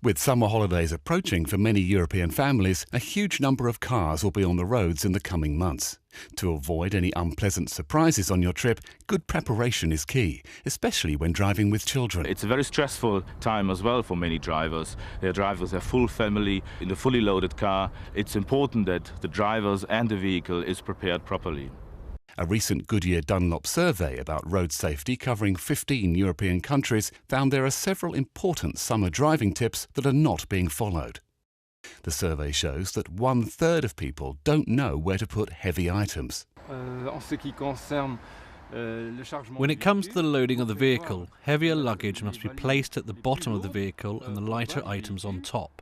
With summer holidays approaching for many European families, a huge number of cars will be on the roads in the coming months. To avoid any unpleasant surprises on your trip, good preparation is key, especially when driving with children. It's a very stressful time as well for many drivers. They drive with their full family in a fully loaded car. It's important that the drivers and the vehicle is prepared properly. A recent Goodyear Dunlop survey about road safety covering 15 European countries found there are several important summer driving tips that are not being followed. The survey shows that 1/3 of people don't know where to put heavy items. When it comes to the loading of the vehicle, heavier luggage must be placed at the bottom of the vehicle and the lighter items on top.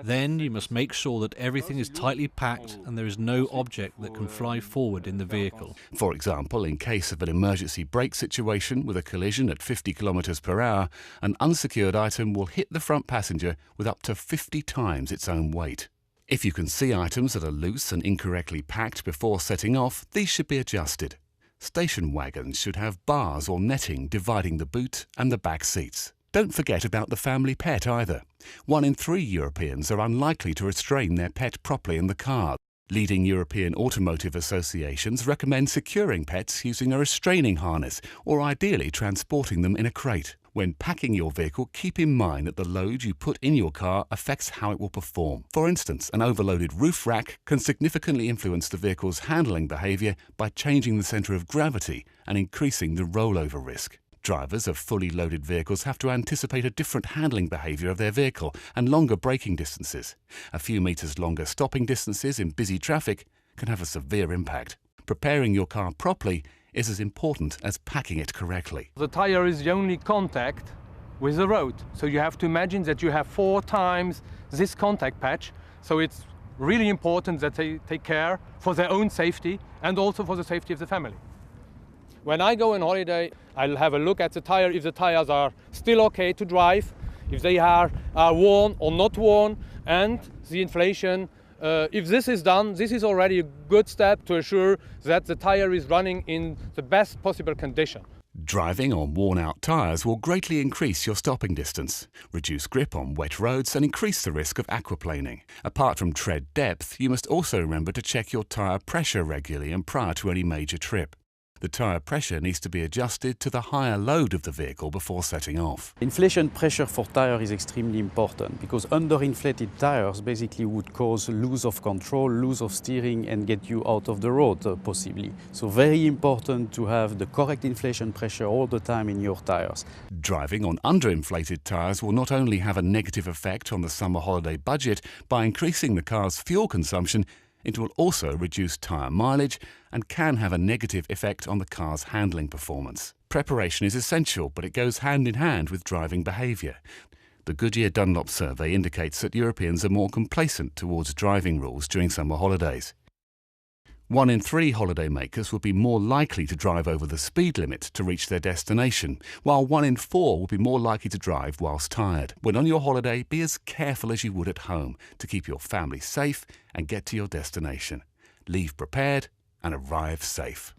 Then you must make sure that everything is tightly packed and there is no object that can fly forward in the vehicle. For example, in case of an emergency brake situation with a collision at 50 km/h, an unsecured item will hit the front passenger with up to 50 times its own weight. If you can see items that are loose and incorrectly packed before setting off, these should be adjusted. Station wagons should have bars or netting dividing the boot and the back seats. Don't forget about the family pet either. 1 in 3 Europeans are unlikely to restrain their pet properly in the car. Leading European automotive associations recommend securing pets using a restraining harness or ideally transporting them in a crate. When packing your vehicle, keep in mind that the load you put in your car affects how it will perform. For instance, an overloaded roof rack can significantly influence the vehicle's handling behaviour by changing the centre of gravity and increasing the rollover risk. Drivers of fully loaded vehicles have to anticipate a different handling behaviour of their vehicle and longer braking distances. A few metres longer stopping distances in busy traffic can have a severe impact. Preparing your car properly is as important as packing it correctly. The tyre is the only contact with the road, so you have to imagine that you have 4 times this contact patch, so it's really important that they take care for their own safety and also for the safety of the family. When I go on holiday, I'll have a look at the tyre, if the tyres are still okay to drive, if they are worn or not worn, and the inflation. If this is done, this is already a good step to assure that the tyre is running in the best possible condition. Driving on worn-out tyres will greatly increase your stopping distance, reduce grip on wet roads and increase the risk of aquaplaning. Apart from tread depth, you must also remember to check your tyre pressure regularly and prior to any major trip. The tyre pressure needs to be adjusted to the higher load of the vehicle before setting off. Inflation pressure for tyre is extremely important because underinflated tyres basically would cause loss of control, loss of steering and get you out of the road possibly. So very important to have the correct inflation pressure all the time in your tyres. Driving on underinflated tyres will not only have a negative effect on the summer holiday budget by increasing the car's fuel consumption, it will also reduce tyre mileage and can have a negative effect on the car's handling performance. Preparation is essential, but it goes hand in hand with driving behaviour. The Goodyear Dunlop survey indicates that Europeans are more complacent towards driving rules during summer holidays. 1 in 3 holidaymakers would be more likely to drive over the speed limit to reach their destination, while 1 in 4 would be more likely to drive whilst tired. When on your holiday, be as careful as you would at home to keep your family safe and get to your destination. Leave prepared and arrive safe.